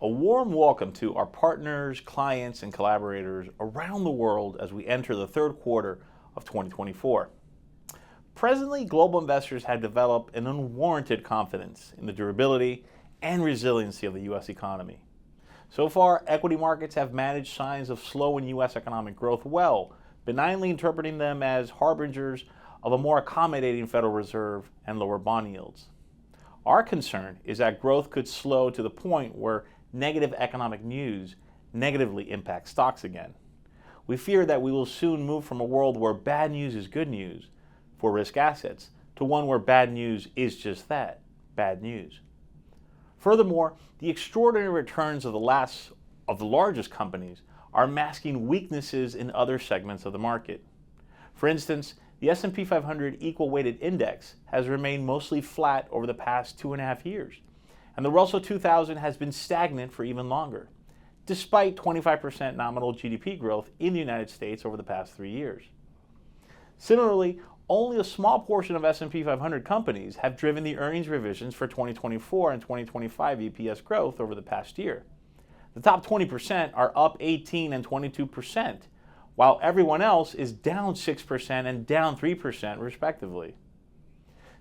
A warm welcome to our partners, clients, and collaborators around the world as we enter the third quarter of 2024. Presently, global investors have developed an unwarranted confidence in the durability and resiliency of the U.S. economy. So far, equity markets have managed signs of slowing U.S. economic growth well, benignly interpreting them as harbingers of a more accommodating Federal Reserve and lower bond yields. Our concern is that growth could slow to the point where negative economic news negatively impacts stocks again. We fear that we will soon move from a world where bad news is good news for risk assets to one where bad news is just that, bad news. Furthermore, the extraordinary returns of the largest companies are masking weaknesses in other segments of the market. For instance, the S&P 500 equal weighted index has remained mostly flat over the past 2.5 years, and the Russell 2000 has been stagnant for even longer, despite 25% nominal GDP growth in the United States over the past 3 years. Similarly, only a small portion of S&P 500 companies have driven the earnings revisions for 2024 and 2025 EPS growth over the past year. The top 20% are up 18 and 22%, while everyone else is down 6% and down 3% respectively.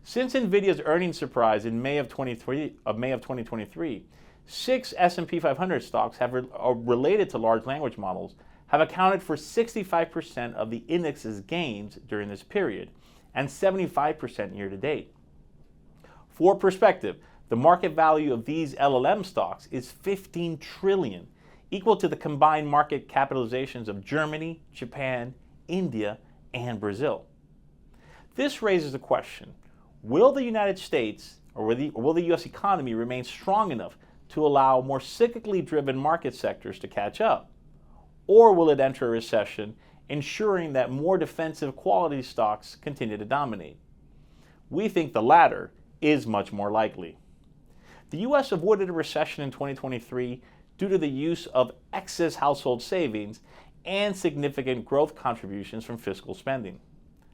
Since NVIDIA's earnings surprise in May of 2023, 6 S&P 500 stocks related to large language models have accounted for 65% of the index's gains during this period, and 75% year to date. For perspective, the market value of these LLM stocks is $15 trillion, equal to the combined market capitalizations of Germany, Japan, India, and Brazil. This raises the question, will the United States or will the U.S. economy remain strong enough to allow more cyclically driven market sectors to catch up? Or will it enter a recession, ensuring that more defensive quality stocks continue to dominate? We think the latter is much more likely. The U.S. avoided a recession in 2023 due to the use of excess household savings and significant growth contributions from fiscal spending.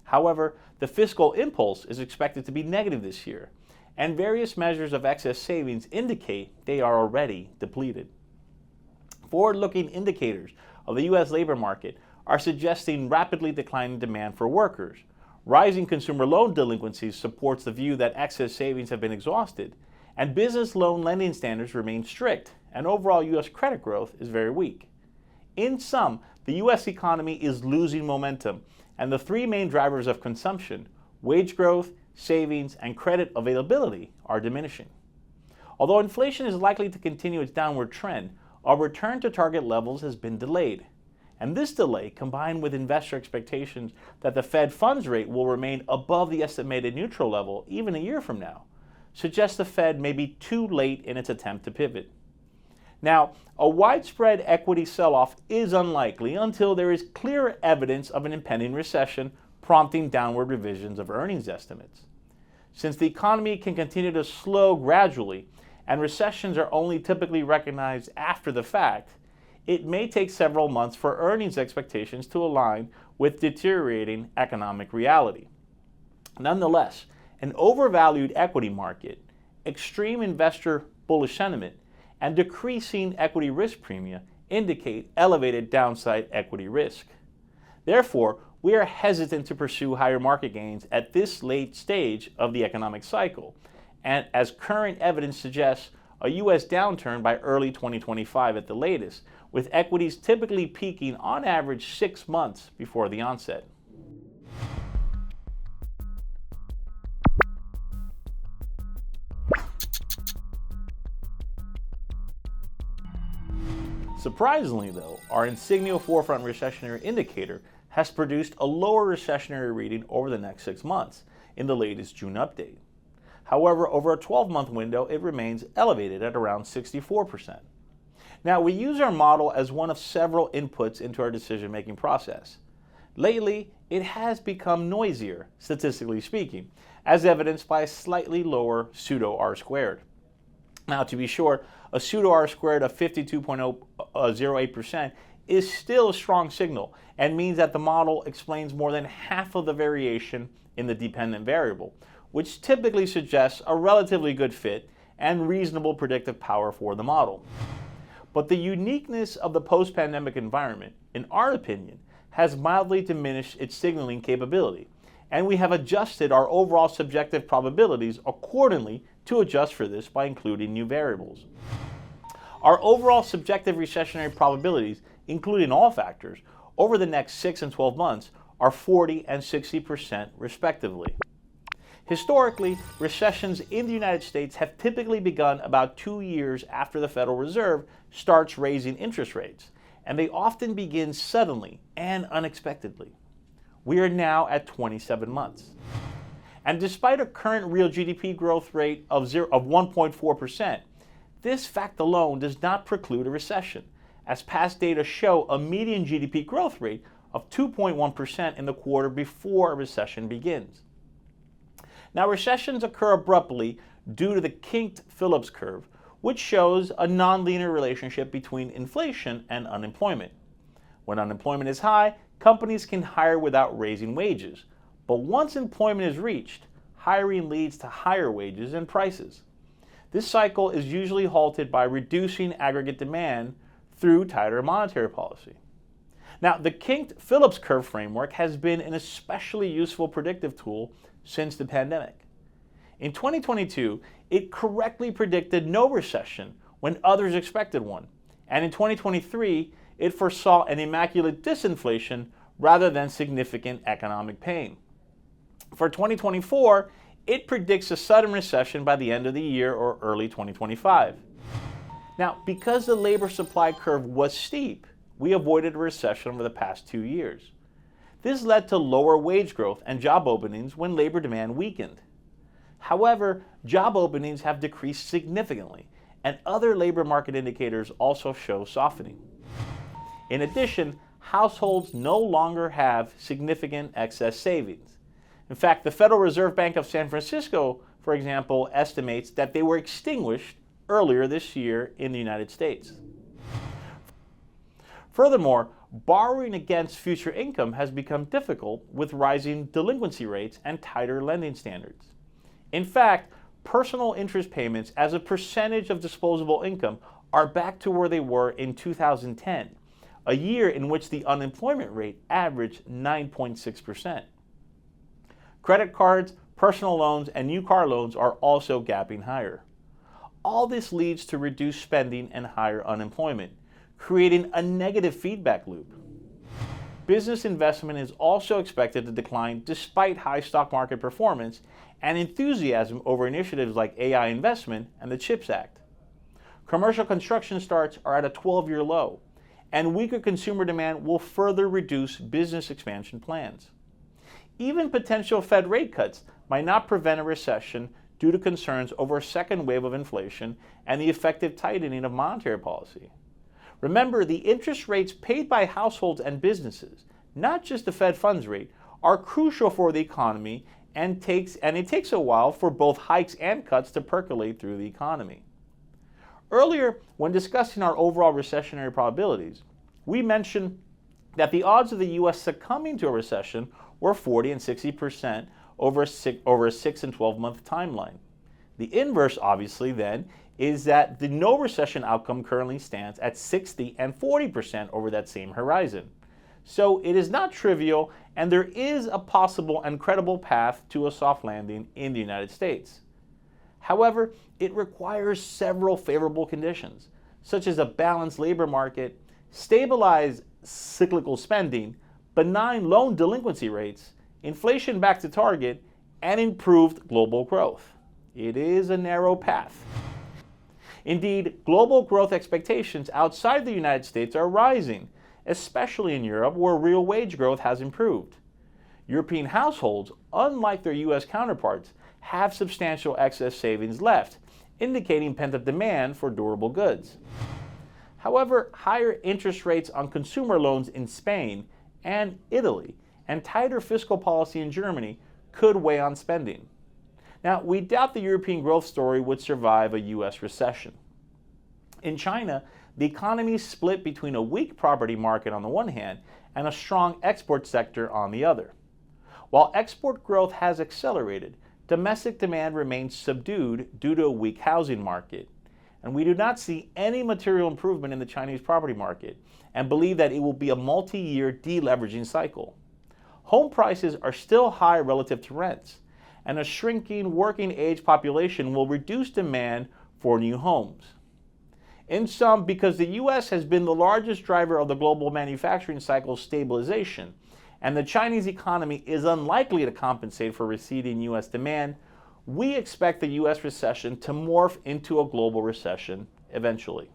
However, the fiscal impulse is expected to be negative this year, and various measures of excess savings indicate they are already depleted. Forward-looking indicators of the U.S. labor market are suggesting rapidly declining demand for workers. Rising consumer loan delinquencies supports the view that excess savings have been exhausted, and business loan lending standards remain strict, and overall U.S. credit growth is very weak. In sum, the U.S. economy is losing momentum, and the three main drivers of consumption, wage growth, savings, and credit availability, are diminishing. Although inflation is likely to continue its downward trend, our return to target levels has been delayed. And this delay, combined with investor expectations that the Fed funds rate will remain above the estimated neutral level even a year from now, suggests the Fed may be too late in its attempt to pivot. Now, a widespread equity sell-off is unlikely until there is clear evidence of an impending recession prompting downward revisions of earnings estimates. Since the economy can continue to slow gradually and recessions are only typically recognized after the fact, it may take several months for earnings expectations to align with deteriorating economic reality. Nonetheless, an overvalued equity market, extreme investor bullish sentiment, and decreasing equity risk premia indicate elevated downside equity risk. Therefore, we are hesitant to pursue higher market gains at this late stage of the economic cycle, and as current evidence suggests, a U.S. downturn by early 2025 at the latest, with equities typically peaking on average 6 months before the onset. Surprisingly though, our Insigneo Forefront Recessionary Indicator has produced a lower recessionary reading over the next 6 months in the latest June update. However, over a 12-month window, it remains elevated at around 64%. Now, we use our model as one of several inputs into our decision-making process. Lately, it has become noisier, statistically speaking, as evidenced by a slightly lower pseudo R-squared. Now, to be sure, a pseudo R-squared of 52.08% is still a strong signal and means that the model explains more than half of the variation in the dependent variable, which typically suggests a relatively good fit and reasonable predictive power for the model. But the uniqueness of the post-pandemic environment, in our opinion, has mildly diminished its signaling capability, and we have adjusted our overall subjective probabilities accordingly to adjust for this by including new variables. Our overall subjective recessionary probabilities, including all factors, over the next 6 and 12 months are 40 and 60% respectively. Historically, recessions in the United States have typically begun about 2 years after the Federal Reserve starts raising interest rates, and they often begin suddenly and unexpectedly. We are now at 27 months. And despite a current real GDP growth rate of 1.4%, this fact alone does not preclude a recession, as past data show a median GDP growth rate of 2.1% in the quarter before a recession begins. Now, recessions occur abruptly due to the kinked Phillips curve, which shows a nonlinear relationship between inflation and unemployment. When unemployment is high, companies can hire without raising wages. But once employment is reached, hiring leads to higher wages and prices. This cycle is usually halted by reducing aggregate demand through tighter monetary policy. Now, the kinked Phillips curve framework has been an especially useful predictive tool since the pandemic. In 2022, it correctly predicted no recession when others expected one. And in 2023, it foresaw an immaculate disinflation rather than significant economic pain. For 2024, it predicts a sudden recession by the end of the year or early 2025. Now, because the labor supply curve was steep, we avoided a recession over the past 2 years. This led to lower wage growth and job openings when labor demand weakened. However, job openings have decreased significantly, and other labor market indicators also show softening. In addition, households no longer have significant excess savings. In fact, the Federal Reserve Bank of San Francisco, for example, estimates that they were extinguished earlier this year in the United States. Furthermore, borrowing against future income has become difficult with rising delinquency rates and tighter lending standards. In fact, personal interest payments as a percentage of disposable income are back to where they were in 2010, a year in which the unemployment rate averaged 9.6%. Credit cards, personal loans, and new car loans are also gapping higher. All this leads to reduced spending and higher unemployment, creating a negative feedback loop. Business investment is also expected to decline despite high stock market performance and enthusiasm over initiatives like AI investment and the CHIPS Act. Commercial construction starts are at a 12-year low, and weaker consumer demand will further reduce business expansion plans. Even potential Fed rate cuts might not prevent a recession due to concerns over a second wave of inflation and the effective tightening of monetary policy. Remember, the interest rates paid by households and businesses, not just the Fed funds rate, are crucial for the economy, and it takes a while for both hikes and cuts to percolate through the economy. Earlier, when discussing our overall recessionary probabilities, we mentioned that the odds of the U.S. succumbing to a recession were 40 and 60% over a 6 and 12-month timeline. The inverse, obviously, then, is that the no recession outcome currently stands at 60 and 40% over that same horizon. So it is not trivial, and there is a possible and credible path to a soft landing in the United States. However, it requires several favorable conditions, such as a balanced labor market, stabilized cyclical spending, benign loan delinquency rates, inflation back to target, and improved global growth. It is a narrow path. Indeed, global growth expectations outside the United States are rising, especially in Europe, where real wage growth has improved. European households, unlike their U.S. counterparts, have substantial excess savings left, indicating pent-up demand for durable goods. However, higher interest rates on consumer loans in Spain and Italy and tighter fiscal policy in Germany could weigh on spending. Now, we doubt the European growth story would survive a U.S. recession. In China, the economy is split between a weak property market on the one hand and a strong export sector on the other. While export growth has accelerated, domestic demand remains subdued due to a weak housing market. and we do not see any material improvement in the Chinese property market and believe that it will be a multi-year deleveraging cycle. Home prices are still high relative to rents, and a shrinking working age population will reduce demand for new homes. In sum, because the U.S. has been the largest driver of the global manufacturing cycle's stabilization, and the Chinese economy is unlikely to compensate for receding U.S. demand, we expect the U.S. recession to morph into a global recession eventually.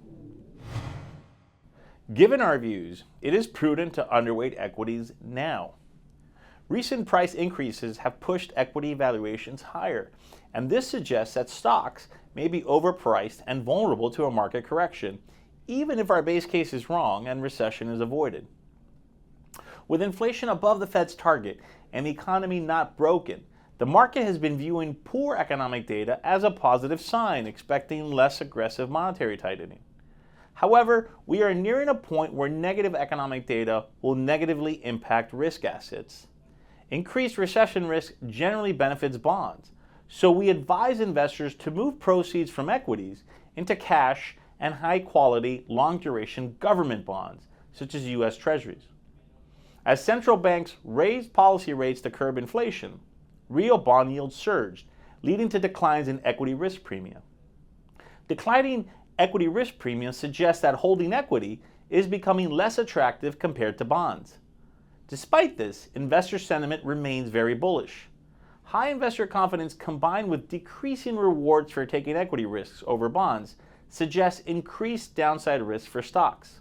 Given our views, it is prudent to underweight equities now. Recent price increases have pushed equity valuations higher, and this suggests that stocks may be overpriced and vulnerable to a market correction, even if our base case is wrong and recession is avoided. With inflation above the Fed's target and the economy not broken, the market has been viewing poor economic data as a positive sign, expecting less aggressive monetary tightening. However, we are nearing a point where negative economic data will negatively impact risk assets. Increased recession risk generally benefits bonds, so we advise investors to move proceeds from equities into cash and high-quality, long-duration government bonds, such as U.S. Treasuries. As central banks raised policy rates to curb inflation, real bond yields surged, leading to declines in equity risk premium. Declining equity risk premium suggests that holding equity is becoming less attractive compared to bonds. Despite this, investor sentiment remains very bullish. High investor confidence combined with decreasing rewards for taking equity risks over bonds suggests increased downside risk for stocks.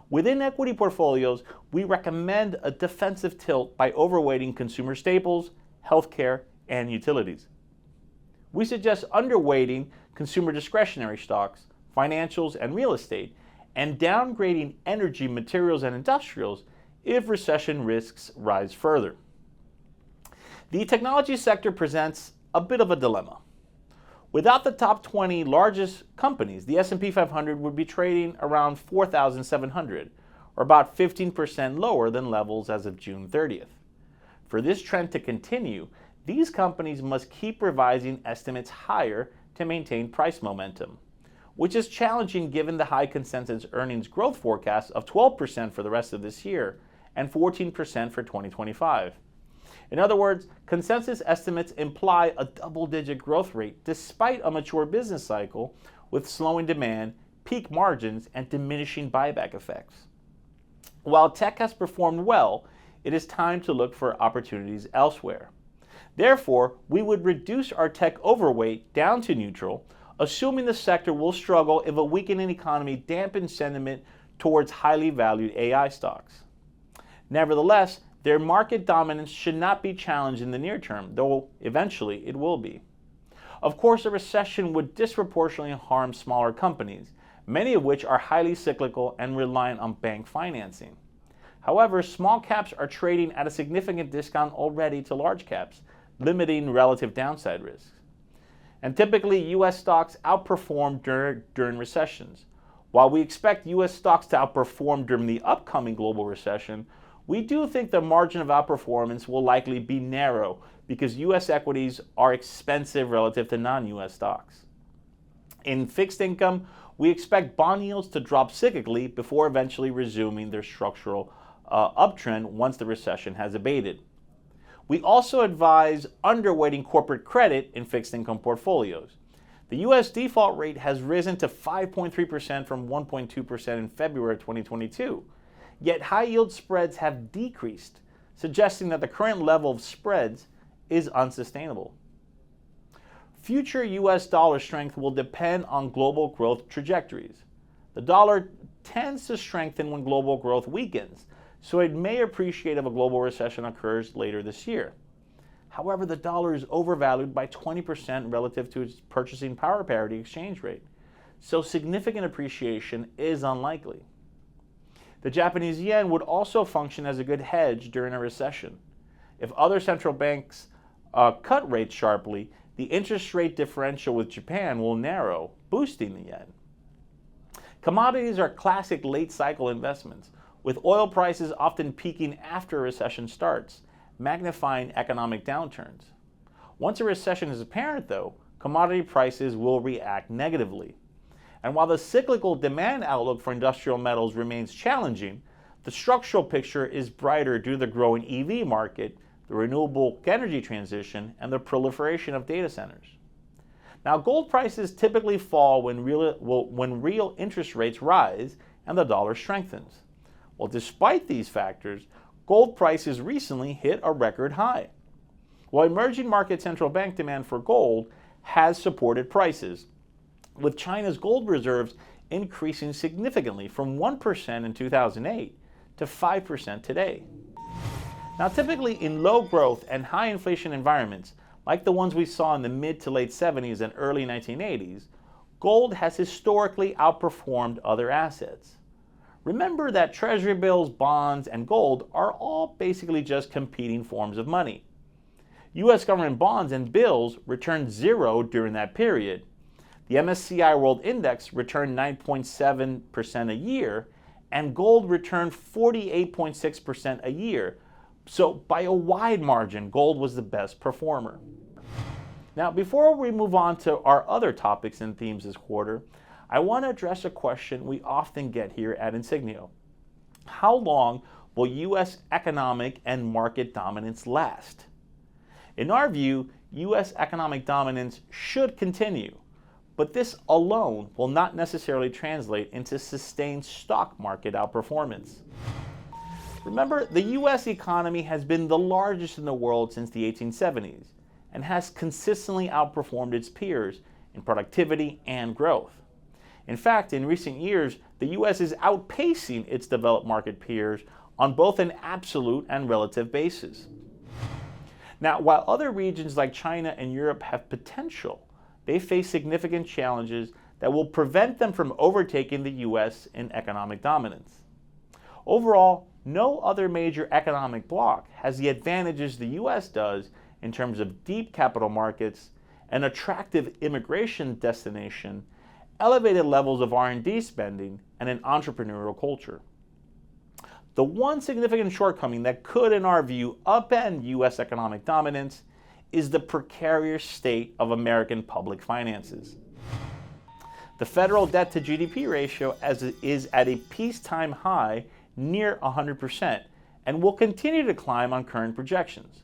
Within equity portfolios, we recommend a defensive tilt by overweighting consumer staples, healthcare, and utilities. We suggest underweighting consumer discretionary stocks, financials, and real estate, and downgrading energy, materials, and industrials if recession risks rise further. The technology sector presents a bit of a dilemma. Without the top 20 largest companies, the S&P 500 would be trading around 4,700, or about 15% lower than levels as of June 30th. For this trend to continue, these companies must keep revising estimates higher to maintain price momentum, which is challenging given the high consensus earnings growth forecast of 12% for the rest of this year and 14% for 2025. In other words, consensus estimates imply a double-digit growth rate despite a mature business cycle with slowing demand, peak margins, and diminishing buyback effects. While tech has performed well, it is time to look for opportunities elsewhere. Therefore, we would reduce our tech overweight down to neutral, assuming the sector will struggle if a weakening economy dampens sentiment towards highly valued AI stocks. Nevertheless, their market dominance should not be challenged in the near term, though eventually it will be. Of course, a recession would disproportionately harm smaller companies, many of which are highly cyclical and reliant on bank financing. However, small caps are trading at a significant discount already to large caps, limiting relative downside risks. And typically, U.S. stocks outperform during recessions. While we expect U.S. stocks to outperform during the upcoming global recession, we do think the margin of outperformance will likely be narrow because U.S. equities are expensive relative to non-U.S. stocks. In fixed income, we expect bond yields to drop cyclically before eventually resuming their structural uptrend once the recession has abated. We also advise underweighting corporate credit in fixed income portfolios. The U.S. default rate has risen to 5.3% from 1.2% in February 2022. Yet high yield spreads have decreased, suggesting that the current level of spreads is unsustainable. Future U.S. dollar strength will depend on global growth trajectories. The dollar tends to strengthen when global growth weakens, so it may appreciate if a global recession occurs later this year. However, the dollar is overvalued by 20% relative to its purchasing power parity exchange rate, so significant appreciation is unlikely. The Japanese yen would also function as a good hedge during a recession. If other central banks cut rates sharply, the interest rate differential with Japan will narrow, boosting the yen. Commodities are classic late cycle investments, with oil prices often peaking after a recession starts, magnifying economic downturns. Once a recession is apparent, though, commodity prices will react negatively. And while the cyclical demand outlook for industrial metals remains challenging, the structural picture is brighter due to the growing EV market, the renewable energy transition, and the proliferation of data centers. Now, gold prices typically fall when real interest rates rise and the dollar strengthens. Well, despite these factors, gold prices recently hit a record high. While emerging market central bank demand for gold has supported prices, with China's gold reserves increasing significantly from 1% in 2008 to 5% today. Now, typically in low growth and high inflation environments, like the ones we saw in the mid to late 70s and early 1980s, gold has historically outperformed other assets. Remember that treasury bills, bonds, and gold are all basically just competing forms of money. U.S. government bonds and bills returned zero during that period. The MSCI World Index returned 9.7% a year, and gold returned 48.6% a year. So by a wide margin, gold was the best performer. Now, before we move on to our other topics and themes this quarter, I want to address a question we often get here at Insigneo. How long will U.S. economic and market dominance last? In our view, U.S. economic dominance should continue, but this alone will not necessarily translate into sustained stock market outperformance. Remember, the U.S. economy has been the largest in the world since the 1870s and has consistently outperformed its peers in productivity and growth. In fact, in recent years, the U.S. is outpacing its developed market peers on both an absolute and relative basis. Now, while other regions like China and Europe have potential, they face significant challenges that will prevent them from overtaking the U.S. in economic dominance. Overall, no other major economic bloc has the advantages the U.S. does in terms of deep capital markets, an attractive immigration destination, elevated levels of R&D spending, and an entrepreneurial culture. The one significant shortcoming that could, in our view, upend U.S. economic dominance is the precarious state of American public finances. The federal debt to GDP ratio is at a peacetime high near 100% and will continue to climb on current projections.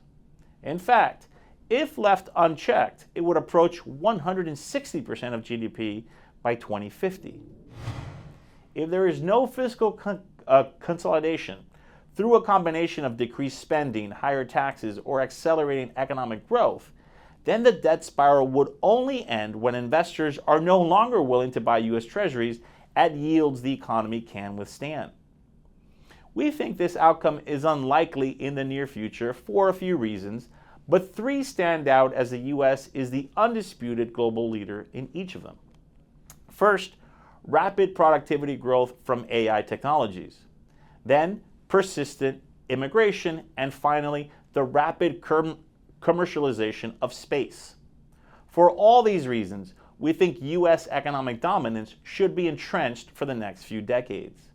In fact, if left unchecked, it would approach 160% of GDP by 2050. If there is no fiscal consolidation through a combination of decreased spending, higher taxes, or accelerating economic growth, then the debt spiral would only end when investors are no longer willing to buy U.S. Treasuries at yields the economy can withstand. We think this outcome is unlikely in the near future for a few reasons, but three stand out as the U.S. is the undisputed global leader in each of them. First, rapid productivity growth from AI technologies. Then, persistent immigration, and finally, the rapid commercialization of space. For all these reasons, we think U.S. economic dominance should be entrenched for the next few decades.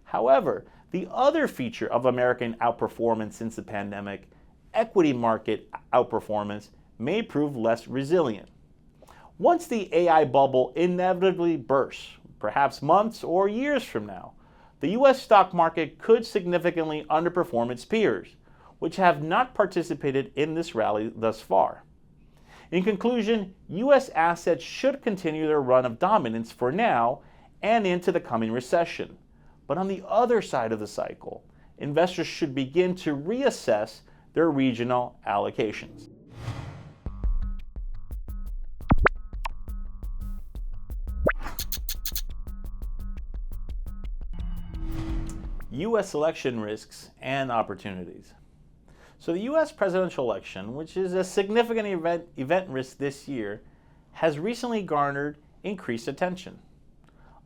However, the other feature of American outperformance since the pandemic, equity market outperformance, may prove less resilient. Once the AI bubble inevitably bursts, perhaps months or years from now, the U.S. stock market could significantly underperform its peers, which have not participated in this rally thus far. In conclusion, U.S. assets should continue their run of dominance for now and into the coming recession. But on the other side of the cycle, investors should begin to reassess their regional allocations. U.S. election risks and opportunities. So the U.S. presidential election, which is a significant event risk this year, has recently garnered increased attention.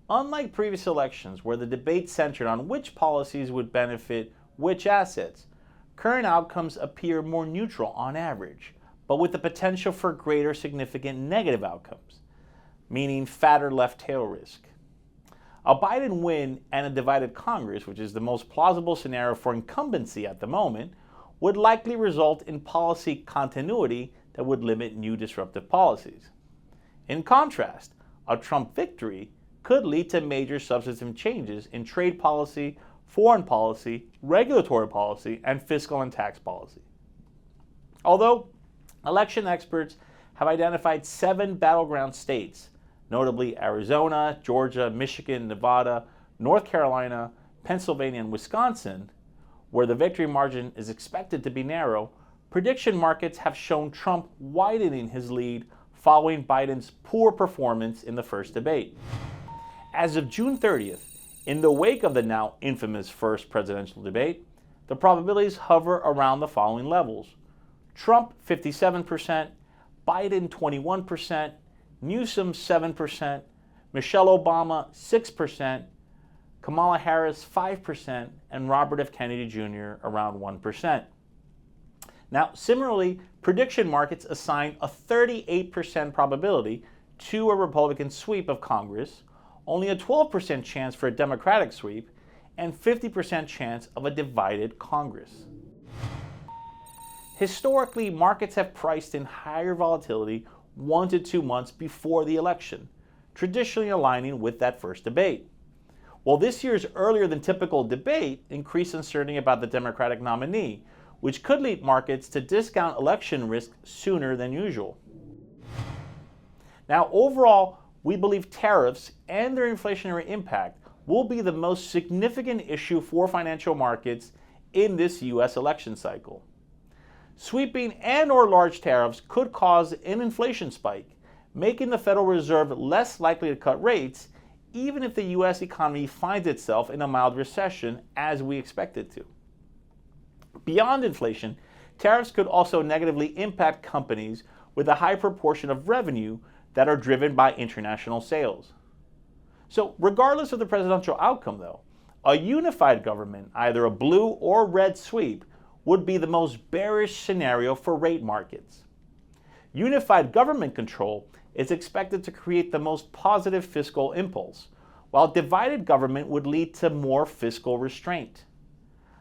Unlike previous elections where the debate centered on which policies would benefit which assets, current outcomes appear more neutral on average, but with the potential for greater significant negative outcomes, meaning fatter left tail risk. A Biden win and a divided Congress, which is the most plausible scenario for incumbency at the moment, would likely result in policy continuity that would limit new disruptive policies. In contrast, a Trump victory could lead to major substantive changes in trade policy, foreign policy, regulatory policy, and fiscal and tax policy. Although election experts have identified 7 battleground states, notably Arizona, Georgia, Michigan, Nevada, North Carolina, Pennsylvania, and Wisconsin, where the victory margin is expected to be narrow, prediction markets have shown Trump widening his lead following Biden's poor performance in the first debate. As of June 30th, in the wake of the now infamous first presidential debate, the probabilities hover around the following levels: Trump 57%, Biden 21%, Newsom 7%, Michelle Obama 6%, Kamala Harris 5%, and Robert F. Kennedy Jr. around 1%. Now, similarly, prediction markets assign a 38% probability to a Republican sweep of Congress, only a 12% chance for a Democratic sweep, and 50% chance of a divided Congress. Historically, markets have priced in higher volatility 1 to 2 months before the election, traditionally aligning with that first debate. While this year's earlier than typical debate increased uncertainty about the Democratic nominee, which could lead markets to discount election risk sooner than usual. Now, overall, we believe tariffs and their inflationary impact will be the most significant issue for financial markets in this U.S. election cycle. Sweeping and/or large tariffs could cause an inflation spike, making the Federal Reserve less likely to cut rates, even if the U.S. economy finds itself in a mild recession, as we expect it to. Beyond inflation, tariffs could also negatively impact companies with a high proportion of revenue that are driven by international sales. So, regardless of the presidential outcome, though, a unified government, either a blue or red sweep, would be the most bearish scenario for rate markets. Unified government control is expected to create the most positive fiscal impulse, while divided government would lead to more fiscal restraint.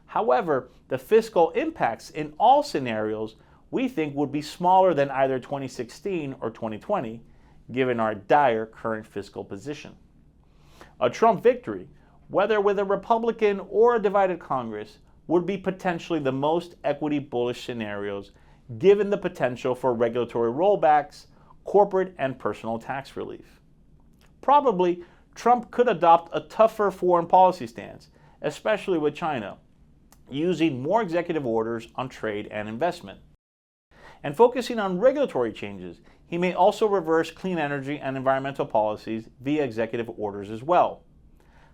However, the fiscal impacts in all scenarios we think would be smaller than either 2016 or 2020, given our dire current fiscal position. A Trump victory, whether with a Republican or a divided Congress, would be potentially the most equity bullish scenarios, given the potential for regulatory rollbacks, corporate and personal tax relief. Probably, Trump could adopt a tougher foreign policy stance, especially with China, using more executive orders on trade and investment. And focusing on regulatory changes, he may also reverse clean energy and environmental policies via executive orders as well.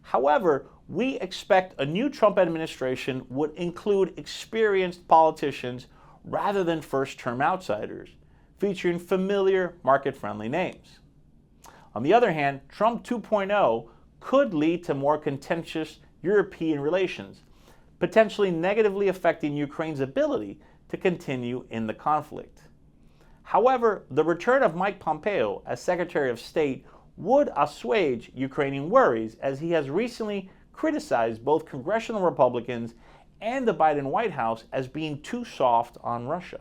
However, we expect a new Trump administration would include experienced politicians rather than first-term outsiders, featuring familiar, market-friendly names. On the other hand, Trump 2.0 could lead to more contentious European relations, potentially negatively affecting Ukraine's ability to continue in the conflict. However, the return of Mike Pompeo as Secretary of State would assuage Ukrainian worries, as he has recently criticized both congressional Republicans and the Biden White House as being too soft on Russia.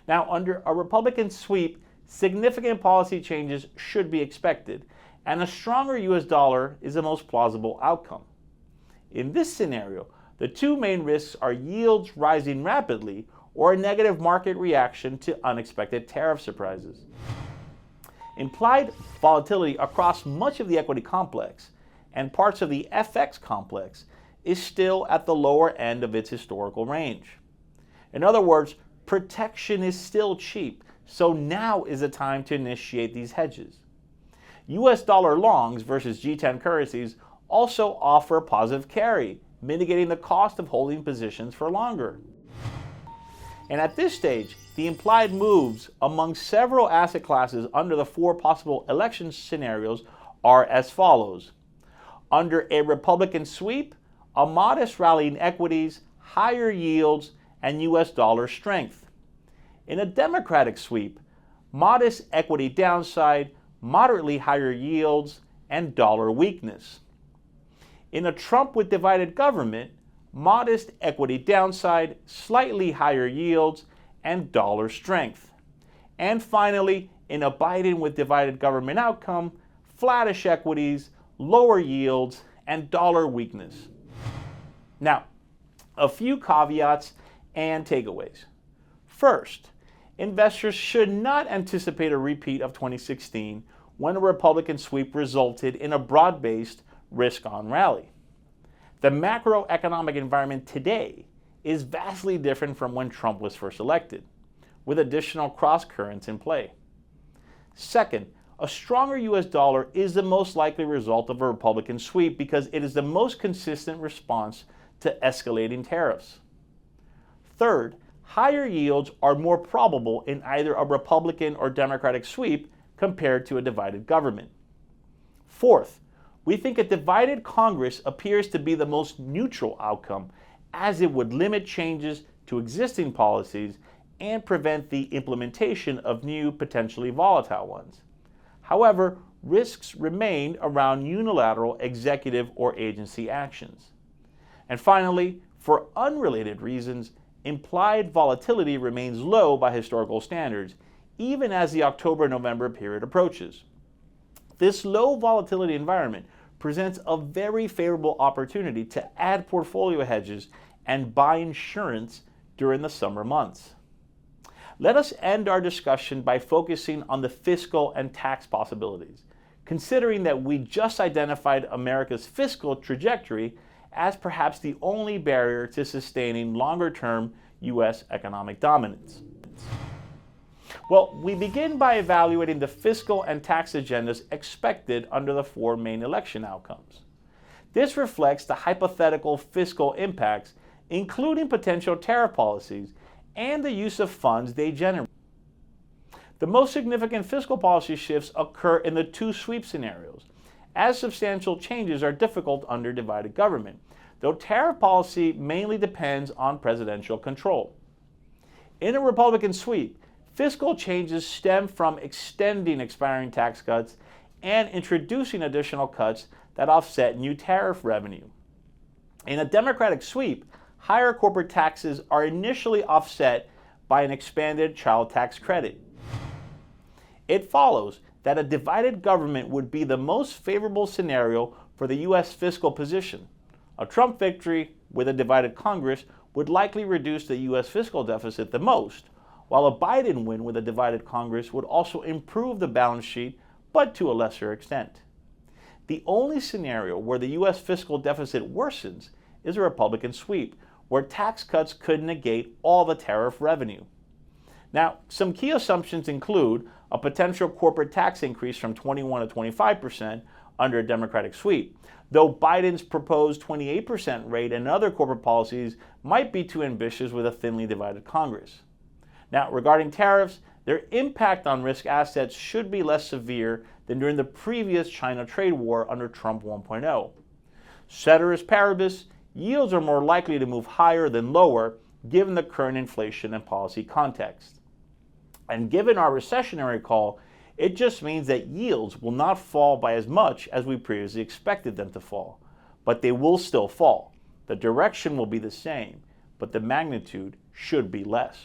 Now, under a Republican sweep, significant policy changes should be expected, and a stronger U.S. dollar is the most plausible outcome. In this scenario, the two main risks are yields rising rapidly or a negative market reaction to unexpected tariff surprises. Implied volatility across much of the equity complex and parts of the FX complex is still at the lower end of its historical range. In other words, protection is still cheap, so now is the time to initiate these hedges. US dollar longs versus G10 currencies also offer positive carry, mitigating the cost of holding positions for longer. And at this stage, the implied moves among several asset classes under the four possible election scenarios are as follows. Under a Republican sweep, a modest rally in equities, higher yields, and US dollar strength. In a Democratic sweep, modest equity downside, moderately higher yields, and dollar weakness. In a Trump with divided government, modest equity downside, slightly higher yields, and dollar strength. And finally, in a Biden with divided government outcome, flattish equities, lower yields, and dollar weakness. Now, a few caveats and takeaways. First, investors should not anticipate a repeat of 2016 when a Republican sweep resulted in a broad-based risk-on rally. The macroeconomic environment today is vastly different from when Trump was first elected, with additional cross-currents in play. Second, a stronger US dollar is the most likely result of a Republican sweep because it is the most consistent response to escalating tariffs. Third, higher yields are more probable in either a Republican or Democratic sweep compared to a divided government. Fourth, we think a divided Congress appears to be the most neutral outcome, as it would limit changes to existing policies and prevent the implementation of new, potentially volatile ones. However, risks remain around unilateral executive or agency actions. And finally, for unrelated reasons, implied volatility remains low by historical standards, even as the October-November period approaches. This low volatility environment presents a very favorable opportunity to add portfolio hedges and buy insurance during the summer months. Let us end our discussion by focusing on the fiscal and tax possibilities, considering that we just identified America's fiscal trajectory as perhaps the only barrier to sustaining longer-term U.S. economic dominance. Well, we begin by evaluating the fiscal and tax agendas expected under the four main election outcomes. This reflects the hypothetical fiscal impacts, including potential tariff policies, and the use of funds they generate. The most significant fiscal policy shifts occur in the two sweep scenarios, as substantial changes are difficult under divided government, though tariff policy mainly depends on presidential control. In a Republican sweep, fiscal changes stem from extending expiring tax cuts and introducing additional cuts that offset new tariff revenue. In a Democratic sweep, higher corporate taxes are initially offset by an expanded child tax credit. It follows that a divided government would be the most favorable scenario for the U.S. fiscal position. A Trump victory with a divided Congress would likely reduce the U.S. fiscal deficit the most, while a Biden win with a divided Congress would also improve the balance sheet, but to a lesser extent. The only scenario where the U.S. fiscal deficit worsens is a Republican sweep, where tax cuts could negate all the tariff revenue. Now, some key assumptions include a potential corporate tax increase from 21 to 25% under a Democratic sweep, though Biden's proposed 28% rate and other corporate policies might be too ambitious with a thinly divided Congress. Now, regarding tariffs, their impact on risk assets should be less severe than during the previous China trade war under Trump 1.0. Ceteris paribus, yields are more likely to move higher than lower given the current inflation and policy context. And given our recessionary call, it just means that yields will not fall by as much as we previously expected them to fall, but they will still fall. The direction will be the same, but the magnitude should be less.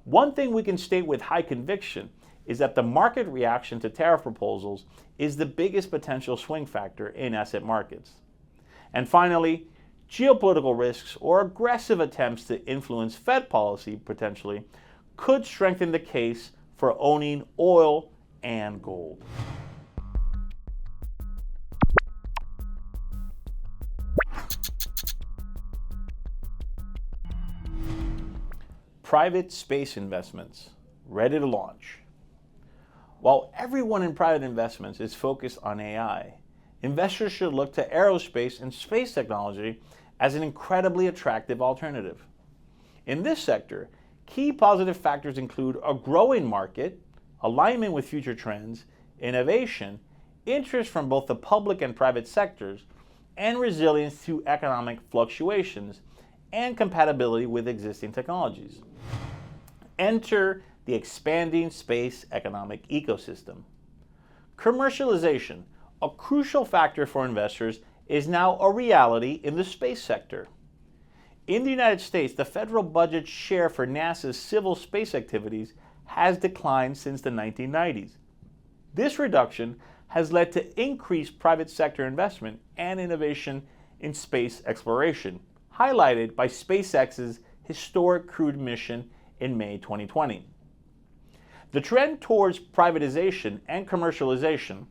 One thing we can state with high conviction is that the market reaction to tariff proposals is the biggest potential swing factor in asset markets. And finally, geopolitical risks or aggressive attempts to influence Fed policy potentially could strengthen the case for owning oil and gold. Private space investments, ready to launch. While everyone in private investments is focused on AI, investors should look to aerospace and space technology as an incredibly attractive alternative. In this sector, key positive factors include a growing market, alignment with future trends, innovation, interest from both the public and private sectors, and resilience to economic fluctuations, and compatibility with existing technologies. Enter the expanding space economic ecosystem. Commercialization, a crucial factor for investors, is now a reality in the space sector. In the United States, the federal budget share for NASA's civil space activities has declined since the 1990s. This reduction has led to increased private sector investment and innovation in space exploration, highlighted by SpaceX's historic crewed mission in May 2020. The trend towards privatization and commercialization,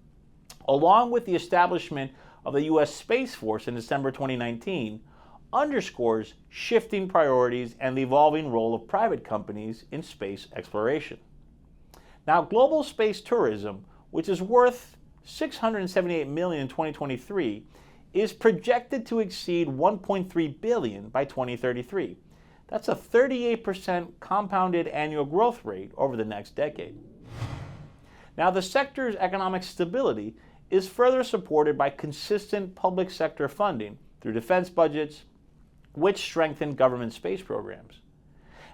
along with the establishment of the U.S. Space Force in December 2019, underscores shifting priorities and the evolving role of private companies in space exploration. Now, global space tourism, which is worth $678 million in 2023, is projected to exceed $1.3 billion by 2033. That's a 38% compounded annual growth rate over the next decade. Now, the sector's economic stability is further supported by consistent public sector funding through defense budgets, which strengthen government space programs.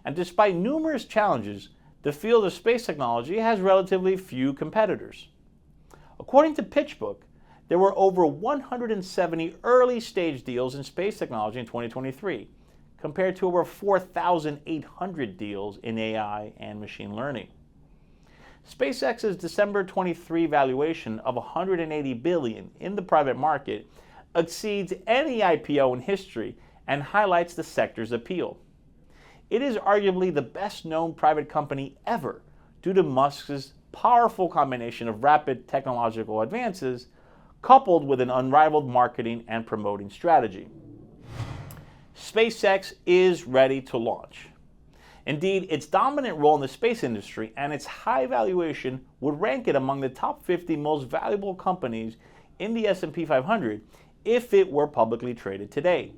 And despite numerous challenges, the field of space technology has relatively few competitors. According to PitchBook, there were over 170 early-stage deals in space technology in 2023, compared to over 4,800 deals in AI and machine learning. SpaceX's December 23 valuation of $180 billion in the private market exceeds any IPO in history and highlights the sector's appeal. It is arguably the best-known private company ever due to Musk's powerful combination of rapid technological advances coupled with an unrivaled marketing and promoting strategy. SpaceX is ready to launch. Indeed, its dominant role in the space industry and its high valuation would rank it among the top 50 most valuable companies in the S&P 500 if it were publicly traded today.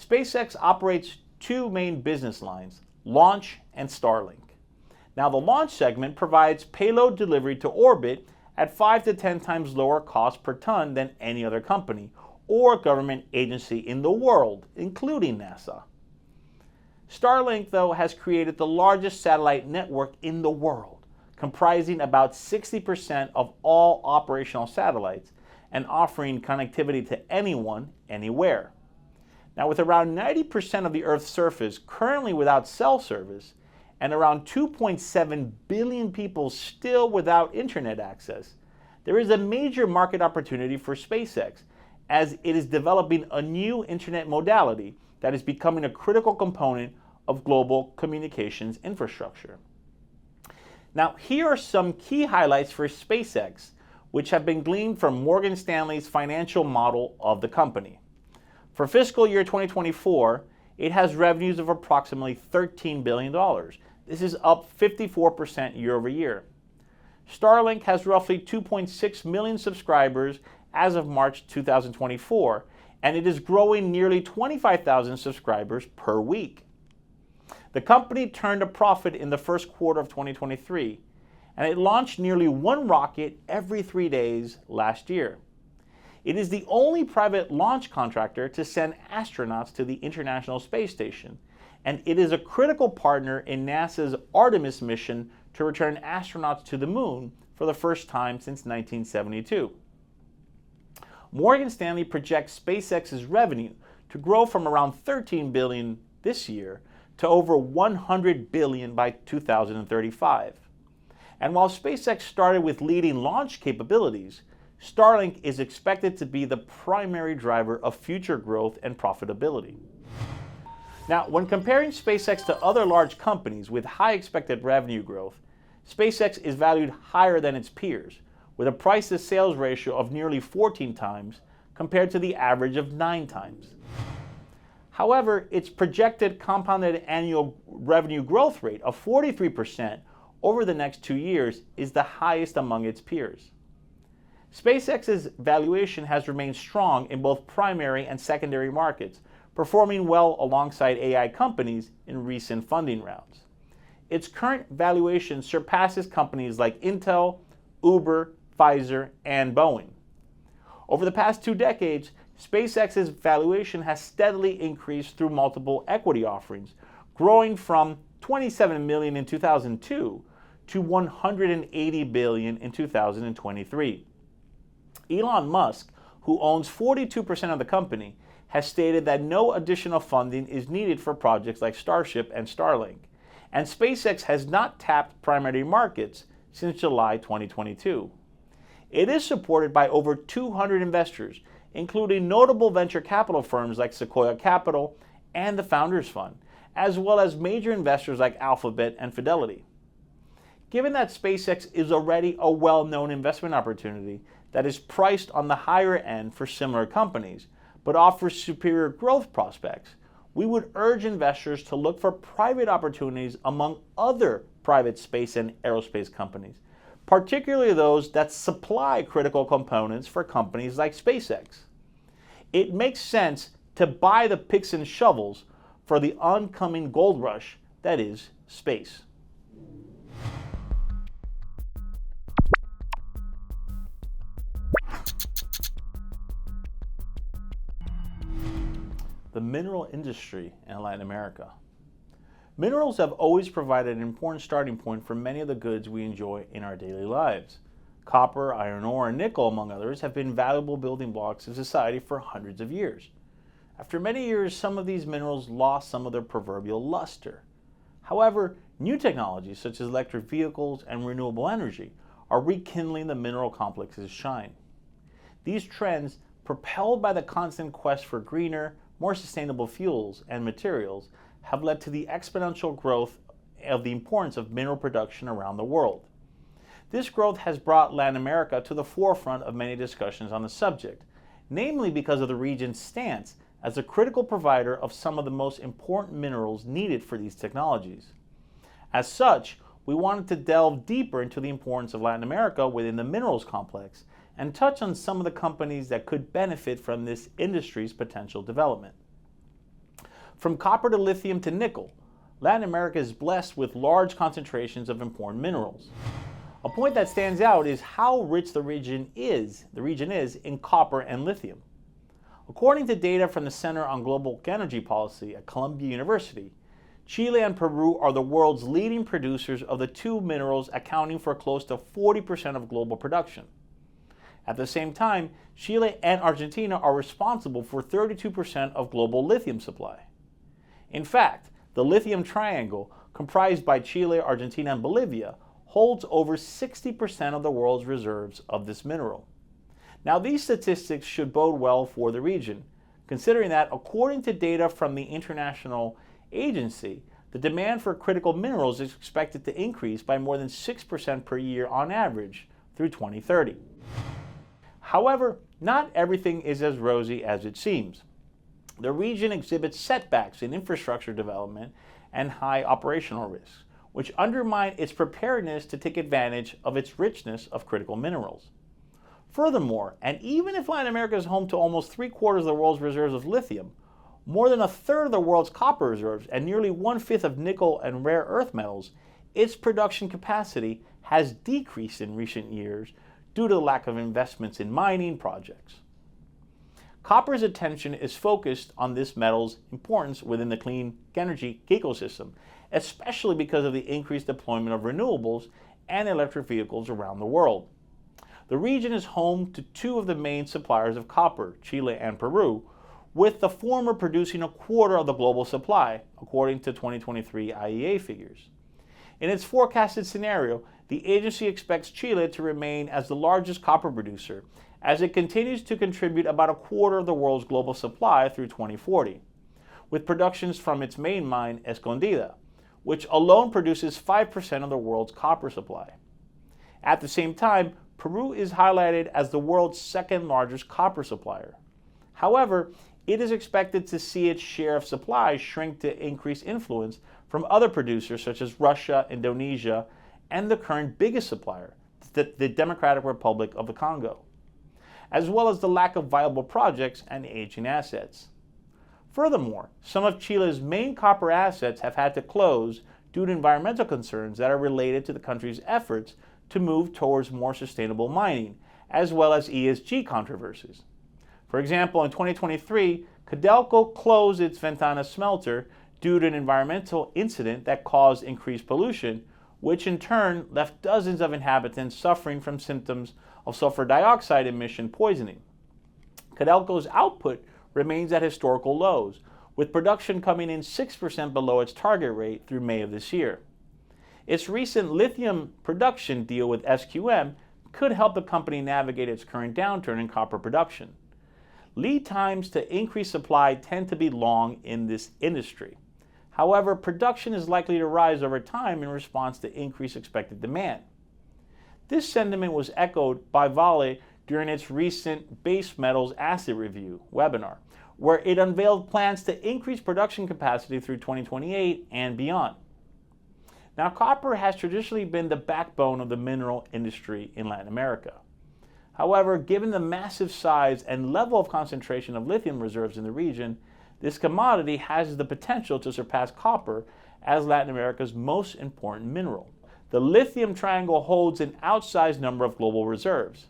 SpaceX operates two main business lines, launch and Starlink. Now, the launch segment provides payload delivery to orbit at 5 to 10 times lower cost per ton than any other company or government agency in the world, including NASA. Starlink, though, has created the largest satellite network in the world, comprising about 60% of all operational satellites and offering connectivity to anyone, anywhere. Now, with around 90% of the Earth's surface currently without cell service and around 2.7 billion people still without internet access, there is a major market opportunity for SpaceX as it is developing a new internet modality that is becoming a critical component of global communications infrastructure. Now, here are some key highlights for SpaceX, which have been gleaned from Morgan Stanley's financial model of the company. For fiscal year 2024, it has revenues of approximately $13 billion. This is up 54% year over year. Starlink has roughly 2.6 million subscribers as of March 2024, and it is growing nearly 25,000 subscribers per week. The company turned a profit in the first quarter of 2023, and it launched nearly one rocket every 3 days last year. It is the only private launch contractor to send astronauts to the International Space Station, and it is a critical partner in NASA's Artemis mission to return astronauts to the moon for the first time since 1972. Morgan Stanley projects SpaceX's revenue to grow from around $13 billion this year to over $100 billion by 2035. And while SpaceX started with leading launch capabilities, Starlink is expected to be the primary driver of future growth and profitability. Now, when comparing SpaceX to other large companies with high expected revenue growth, SpaceX is valued higher than its peers, with a price-to-sales ratio of nearly 14 times compared to the average of 9 times. However, its projected compounded annual revenue growth rate of 43% over the next 2 years is the highest among its peers. SpaceX's valuation has remained strong in both primary and secondary markets, performing well alongside AI companies in recent funding rounds. Its current valuation surpasses companies like Intel, Uber, Pfizer, and Boeing. Over the past 2 decades, SpaceX's valuation has steadily increased through multiple equity offerings, growing from $27 million in 2002 to $180 billion in 2023. Elon Musk, who owns 42% of the company, has stated that no additional funding is needed for projects like Starship and Starlink, and SpaceX has not tapped primary markets since July 2022. It is supported by over 200 investors, including notable venture capital firms like Sequoia Capital and the Founders Fund, as well as major investors like Alphabet and Fidelity. Given that SpaceX is already a well-known investment opportunity that is priced on the higher end for similar companies, but offers superior growth prospects, we would urge investors to look for private opportunities among other private space and aerospace companies, particularly those that supply critical components for companies like SpaceX. It makes sense to buy the picks and shovels for the oncoming gold rush that is space. The mineral industry in Latin America. Minerals have always provided an important starting point for many of the goods we enjoy in our daily lives. Copper, iron ore, and nickel, among others, have been valuable building blocks in society for hundreds of years. After many years, some of these minerals lost some of their proverbial luster. However, new technologies such as electric vehicles and renewable energy are rekindling the mineral complex's shine. These trends, propelled by the constant quest for greener, more sustainable fuels and materials, have led to the exponential growth of the importance of mineral production around the world. This growth has brought Latin America to the forefront of many discussions on the subject, namely because of the region's stance as a critical provider of some of the most important minerals needed for these technologies. As such, we wanted to delve deeper into the importance of Latin America within the minerals complex and touch on some of the companies that could benefit from this industry's potential development. From copper to lithium to nickel, Latin America is blessed with large concentrations of important minerals. A point that stands out is how rich the region is in copper and lithium. According to data from the Center on Global Energy Policy at Columbia University, Chile and Peru are the world's leading producers of the two minerals, accounting for close to 40% of global production. At the same time, Chile and Argentina are responsible for 32% of global lithium supply. In fact, the lithium triangle, comprised by Chile, Argentina, and Bolivia, holds over 60% of the world's reserves of this mineral. Now, these statistics should bode well for the region, considering that, according to data from the International Agency, the demand for critical minerals is expected to increase by more than 6% per year on average through 2030. However, not everything is as rosy as it seems. The region exhibits setbacks in infrastructure development and high operational risks, which undermine its preparedness to take advantage of its richness of critical minerals. Furthermore, and even if Latin America is home to almost 3/4 of the world's reserves of lithium, more than 1/3 of the world's copper reserves, and nearly 1/5 of nickel and rare earth metals, its production capacity has decreased in recent years due to the lack of investments in mining projects. Copper's attention is focused on this metal's importance within the clean energy ecosystem, especially because of the increased deployment of renewables and electric vehicles around the world. The region is home to two of the main suppliers of copper, Chile and Peru, with the former producing 1/4 of the global supply, according to 2023 IEA figures. In its forecasted scenario, the agency expects Chile to remain as the largest copper producer, as it continues to contribute about 1/4 of the world's global supply through 2040, with productions from its main mine, Escondida, which alone produces 5% of the world's copper supply. At the same time, Peru is highlighted as the world's second largest copper supplier. However, it is expected to see its share of supply shrink to increase influence from other producers such as Russia, Indonesia, and the current biggest supplier, the Democratic Republic of the Congo, as well as the lack of viable projects and aging assets. Furthermore, some of Chile's main copper assets have had to close due to environmental concerns that are related to the country's efforts to move towards more sustainable mining, as well as ESG controversies. For example, in 2023, Codelco closed its Ventana smelter due to an environmental incident that caused increased pollution, which in turn left dozens of inhabitants suffering from symptoms of sulfur dioxide emission poisoning. Codelco's output remains at historical lows, with production coming in 6% below its target rate through May of this year. Its recent lithium production deal with SQM could help the company navigate its current downturn in copper production. Lead times to increase supply tend to be long in this industry. However, production is likely to rise over time in response to increased expected demand. This sentiment was echoed by Vale during its recent Base Metals Asset Review webinar, where it unveiled plans to increase production capacity through 2028 and beyond. Now, copper has traditionally been the backbone of the mineral industry in Latin America. However, given the massive size and level of concentration of lithium reserves in the region, this commodity has the potential to surpass copper as Latin America's most important mineral. The lithium triangle holds an outsized number of global reserves.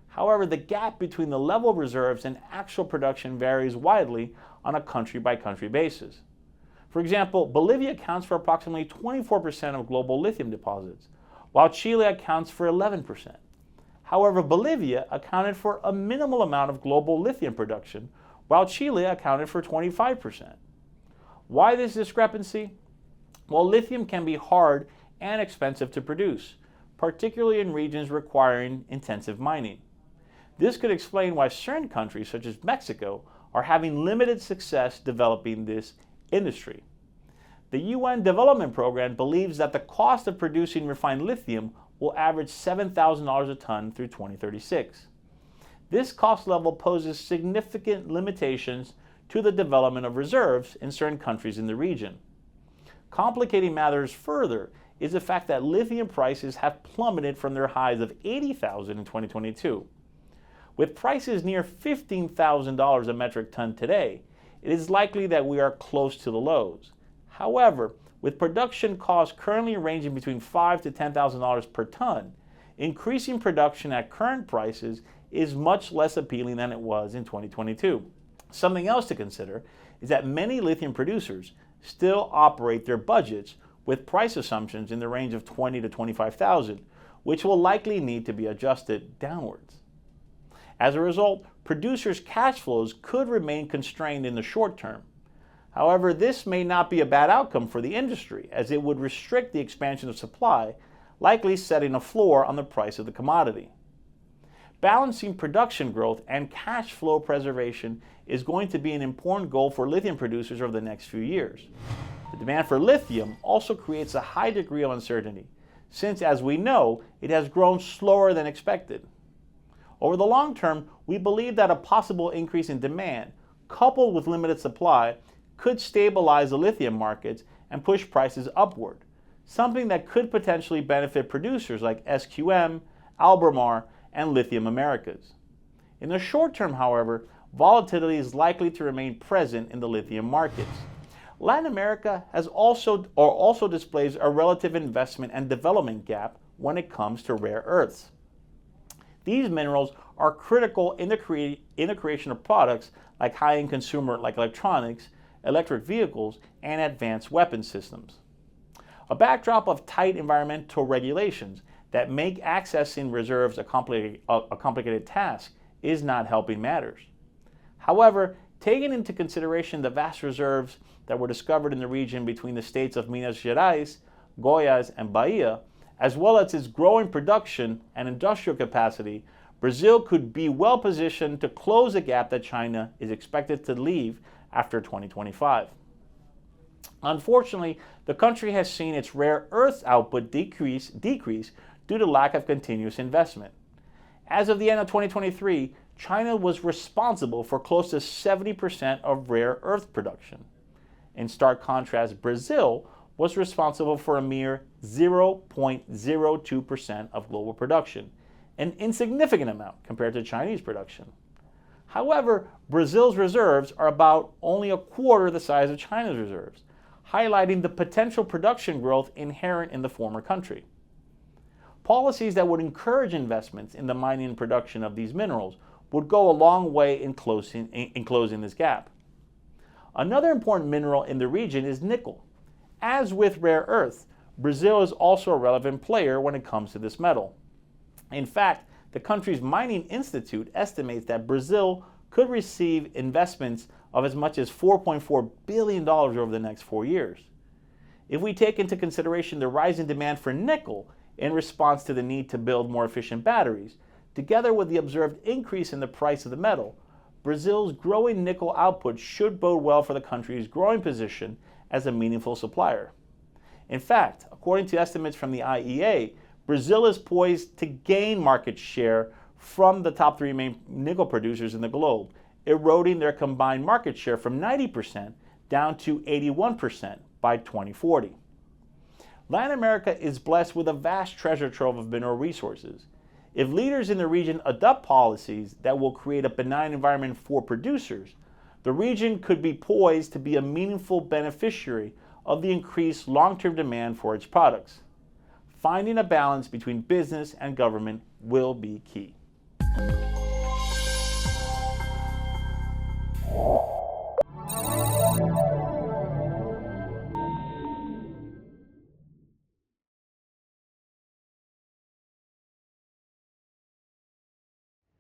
However, the gap between the level of reserves and actual production varies widely on a country-by-country basis. For example, Bolivia accounts for approximately 24% of global lithium deposits, while Chile accounts for 11%. However, Bolivia accounted for a minimal amount of global lithium production, while Chile accounted for 25%. Why this discrepancy? Well, lithium can be hard and expensive to produce, particularly in regions requiring intensive mining. This could explain why certain countries, such as Mexico, are having limited success developing this industry. The UN Development Program believes that the cost of producing refined lithium will average $7,000 a ton through 2036. This cost level poses significant limitations to the development of reserves in certain countries in the region. Complicating matters further is the fact that lithium prices have plummeted from their highs of $80,000 in 2022. With prices near $15,000 a metric ton today, it is likely that we are close to the lows. However, with production costs currently ranging between $5,000 to $10,000 per ton, increasing production at current prices is much less appealing than it was in 2022. Something else to consider is that many lithium producers still operate their budgets with price assumptions in the range of $20,000 to $25,000, which will likely need to be adjusted downwards. As a result, producers' cash flows could remain constrained in the short term. However, this may not be a bad outcome for the industry, as it would restrict the expansion of supply, likely setting a floor on the price of the commodity. Balancing production growth and cash flow preservation is going to be an important goal for lithium producers over the next few years. The demand for lithium also creates a high degree of uncertainty, since, as we know, it has grown slower than expected. Over the long term, we believe that a possible increase in demand, coupled with limited supply, could stabilize the lithium markets and push prices upward, something that could potentially benefit producers like SQM, Albemarle, and Lithium Americas. In the short term, however, volatility is likely to remain present in the lithium markets. Latin America also displays a relative investment and development gap when it comes to rare earths. These minerals are critical in the creation of products like high-end consumer like electronics, electric vehicles, and advanced weapon systems. A backdrop of tight environmental regulations that make accessing reserves a complicated task is not helping matters. However, taking into consideration the vast reserves that were discovered in the region between the states of Minas Gerais, Goiás, and Bahia, as well as its growing production and industrial capacity, Brazil could be well positioned to close the gap that China is expected to leave after 2025. Unfortunately, the country has seen its rare earths output decrease due to lack of continuous investment. As of the end of 2023, China was responsible for close to 70% of rare earth production. In stark contrast, Brazil was responsible for a mere 0.02% of global production, an insignificant amount compared to Chinese production. However, Brazil's reserves are about only a quarter the size of China's reserves, highlighting the potential production growth inherent in the former country. Policies that would encourage investments in the mining and production of these minerals would go a long way in closing this gap. Another important mineral in the region is nickel. As with rare earths, Brazil is also a relevant player when it comes to this metal. In fact, the country's Mining Institute estimates that Brazil could receive investments of as much as $4.4 billion over the next 4 years. If we take into consideration the rising demand for nickel, in response to the need to build more efficient batteries, together with the observed increase in the price of the metal, Brazil's growing nickel output should bode well for the country's growing position as a meaningful supplier. In fact, according to estimates from the IEA, Brazil is poised to gain market share from the top three main nickel producers in the globe, eroding their combined market share from 90% down to 81% by 2040. Latin America is blessed with a vast treasure trove of mineral resources. If leaders in the region adopt policies that will create a benign environment for producers, the region could be poised to be a meaningful beneficiary of the increased long-term demand for its products. Finding a balance between business and government will be key.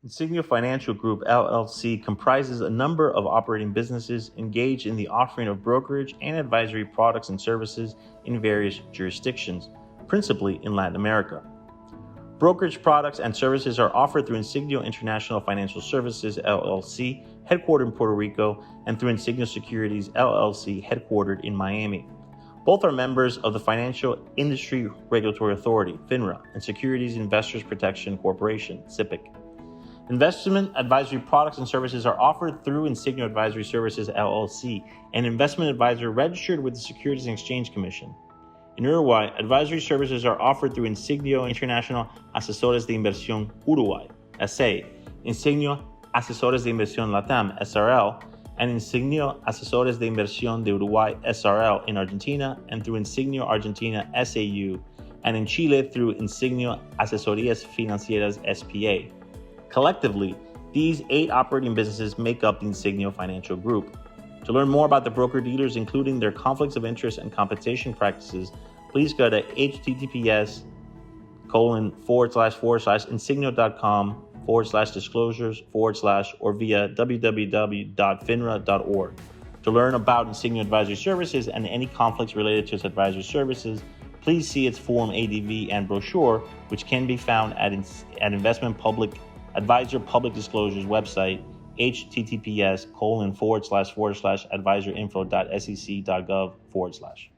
Insigneo Financial Group, LLC, comprises a number of operating businesses engaged in the offering of brokerage and advisory products and services in various jurisdictions, principally in Latin America. Brokerage products and services are offered through Insigneo International Financial Services, LLC, headquartered in Puerto Rico, and through Insigneo Securities, LLC, headquartered in Miami. Both are members of the Financial Industry Regulatory Authority, FINRA, and Securities Investors Protection Corporation, SIPC. Investment advisory products and services are offered through Insigneo Advisory Services, LLC, an investment advisor registered with the Securities and Exchange Commission. In Uruguay, advisory services are offered through Insigneo International Asesores de Inversión Uruguay, SA, Insigneo Asesores de Inversión Latam, SRL, and Insigneo Asesores de Inversión de Uruguay, SRL, in Argentina, and through Insigneo Argentina, SAU, and in Chile through Insigneo Asesorías Financieras, SPA. Collectively, these 8 operating businesses make up the Insigneo Financial Group. To learn more about the broker-dealers, including their conflicts of interest and compensation practices, please go to https://insigneo.com/disclosures/ or via www.finra.org. To learn about Insigneo Advisory Services and any conflicts related to its advisory services, please see its Form ADV and brochure, which can be found at Investment Advisor Public Disclosures website, https://advisorinfo.sec.gov/.